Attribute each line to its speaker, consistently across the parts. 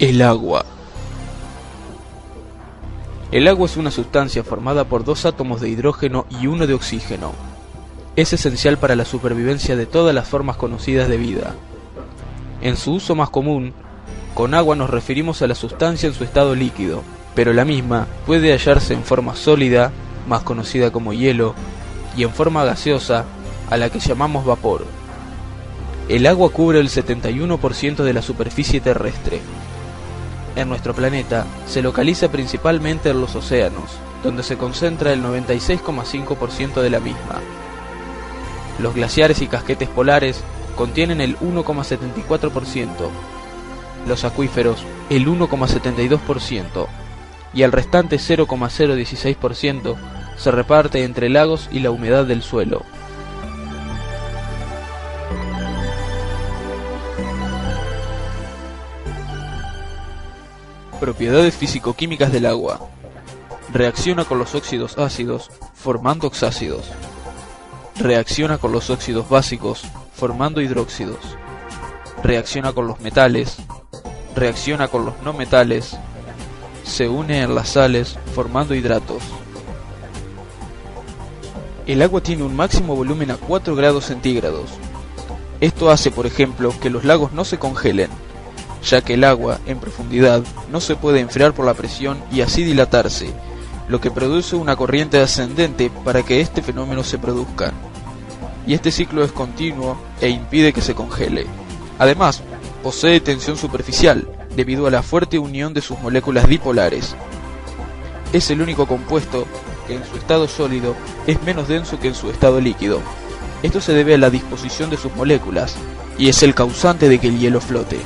Speaker 1: El agua. El agua es una sustancia formada por 2 átomos de hidrógeno y 1 de oxígeno. Es esencial para la supervivencia de todas las formas conocidas de vida. En su uso más común, con agua nos referimos a la sustancia en su estado líquido, pero la misma puede hallarse en forma sólida, más conocida como hielo, y en forma gaseosa, a la que llamamos vapor. El agua cubre el 71% de la superficie terrestre. En nuestro planeta se localiza principalmente en los océanos, donde se concentra el 96,5% de la misma. Los glaciares y casquetes polares contienen el 1,74%, los acuíferos el 1,72%, y el restante 0,016% se reparte entre lagos y la humedad del suelo. Propiedades físico-químicas del agua. Reacciona con los óxidos ácidos, formando oxácidos. Reacciona con los óxidos básicos, formando hidróxidos. Reacciona con los metales. Reacciona con los no metales. Se une en las sales, formando hidratos. El agua tiene un máximo volumen a 4 grados centígrados. Esto hace, por ejemplo, que los lagos no se congelen, ya que el agua, en profundidad, no se puede enfriar por la presión y así dilatarse, lo que produce una corriente ascendente para que este fenómeno se produzca. Y este ciclo es continuo e impide que se congele. Además, posee tensión superficial, debido a la fuerte unión de sus moléculas dipolares. Es el único compuesto que en su estado sólido es menos denso que en su estado líquido. Esto se debe a la disposición de sus moléculas, y es el causante de que el hielo flote.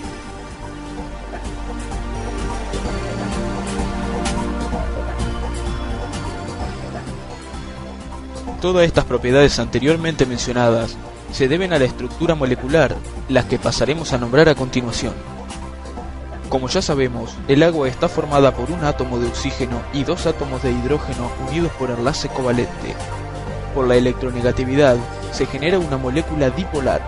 Speaker 1: Todas estas propiedades anteriormente mencionadas se deben a la estructura molecular, las que pasaremos a nombrar a continuación. Como ya sabemos, el agua está formada por un átomo de oxígeno y 2 átomos de hidrógeno unidos por enlace covalente. Por la electronegatividad se genera una molécula dipolar,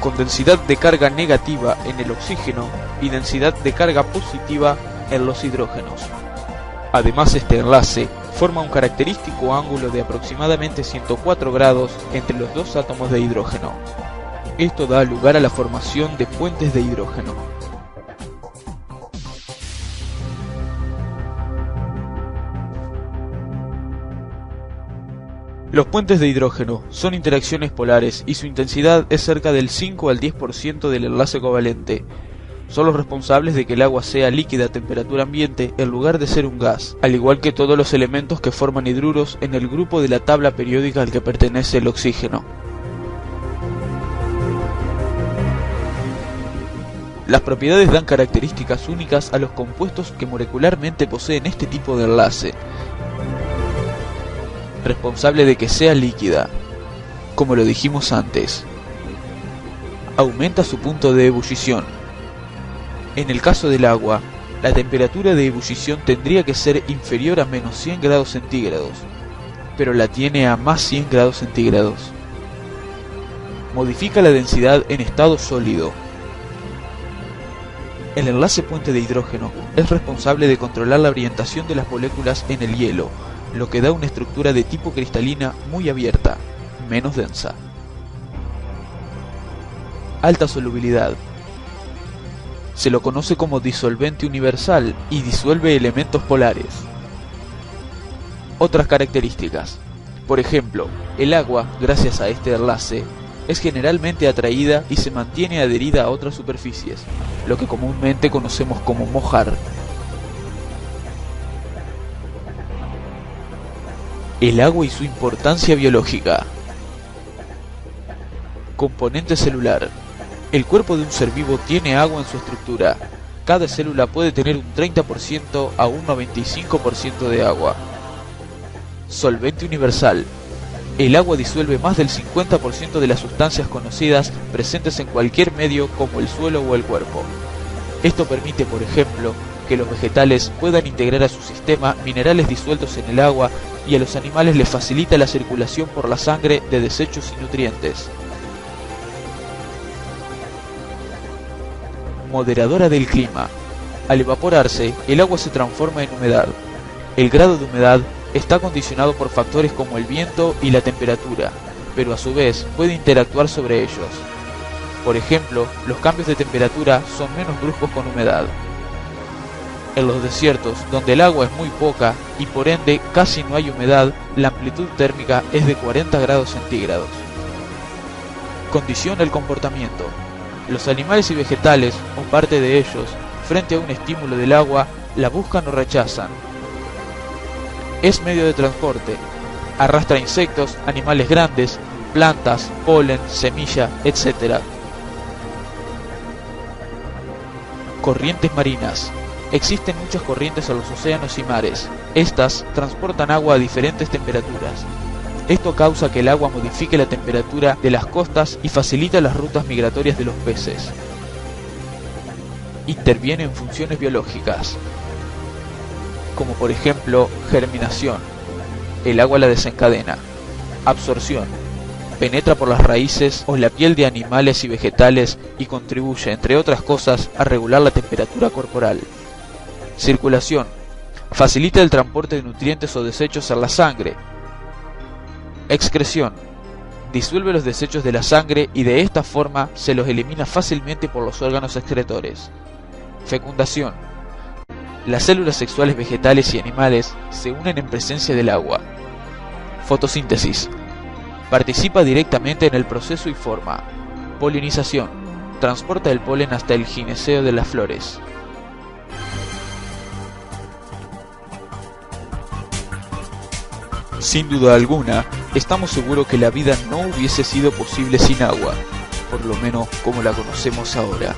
Speaker 1: con densidad de carga negativa en el oxígeno y densidad de carga positiva en los hidrógenos. Además, este enlace forma un característico ángulo de aproximadamente 104 grados entre los 2 átomos de hidrógeno. Esto da lugar a la formación de puentes de hidrógeno. Los puentes de hidrógeno son interacciones polares y su intensidad es cerca del 5 al 10% del enlace covalente. Son los responsables de que el agua sea líquida a temperatura ambiente en lugar de ser un gas, al igual que todos los elementos que forman hidruros en el grupo de la tabla periódica al que pertenece el oxígeno. Las propiedades dan características únicas a los compuestos que molecularmente poseen este tipo de enlace, responsable de que sea líquida. Como lo dijimos antes, aumenta su punto de ebullición. En el caso del agua, la temperatura de ebullición tendría que ser inferior a menos 100 grados centígrados, pero la tiene a más 100 grados centígrados. Modifica la densidad en estado sólido. El enlace puente de hidrógeno es responsable de controlar la orientación de las moléculas en el hielo, lo que da una estructura de tipo cristalina muy abierta, menos densa. Alta solubilidad. Se lo conoce como disolvente universal y disuelve elementos polares. Otras características. Por ejemplo, el agua, gracias a este enlace, es generalmente atraída y se mantiene adherida a otras superficies, lo que comúnmente conocemos como mojar. El agua y su importancia biológica. Componente celular. El cuerpo de un ser vivo tiene agua en su estructura. Cada célula puede tener un 30% a un 95% de agua. Solvente universal. El agua disuelve más del 50% de las sustancias conocidas presentes en cualquier medio como el suelo o el cuerpo. Esto permite, por ejemplo, que los vegetales puedan integrar a su sistema minerales disueltos en el agua y a los animales les facilita la circulación por la sangre de desechos y nutrientes. Moderadora del clima. Al evaporarse, el agua se transforma en humedad. El grado de humedad está condicionado por factores como el viento y la temperatura, pero a su vez puede interactuar sobre ellos. Por ejemplo, los cambios de temperatura son menos bruscos con humedad. En los desiertos, donde el agua es muy poca y por ende casi no hay humedad, la amplitud térmica es de 40 grados centígrados. Condiciona el comportamiento. Los animales y vegetales, o parte de ellos, frente a un estímulo del agua, la buscan o rechazan. Es medio de transporte. Arrastra insectos, animales grandes, plantas, polen, semilla, etc. Corrientes marinas. Existen muchas corrientes en los océanos y mares. Estas transportan agua a diferentes temperaturas. Esto causa que el agua modifique la temperatura de las costas y facilita las rutas migratorias de los peces. Interviene en funciones biológicas, como por ejemplo germinación. El agua la desencadena. Absorción. Penetra por las raíces o la piel de animales y vegetales y contribuye, entre otras cosas, a regular la temperatura corporal. Circulación. Facilita el transporte de nutrientes o desechos en la sangre. Excreción. Disuelve los desechos de la sangre y de esta forma se los elimina fácilmente por los órganos excretores. Fecundación. Las células sexuales vegetales y animales se unen en presencia del agua. Fotosíntesis. Participa directamente en el proceso y forma. Polinización. Transporta el polen hasta el gineceo de las flores. Sin duda alguna, estamos seguros que la vida no hubiese sido posible sin agua, por lo menos como la conocemos ahora.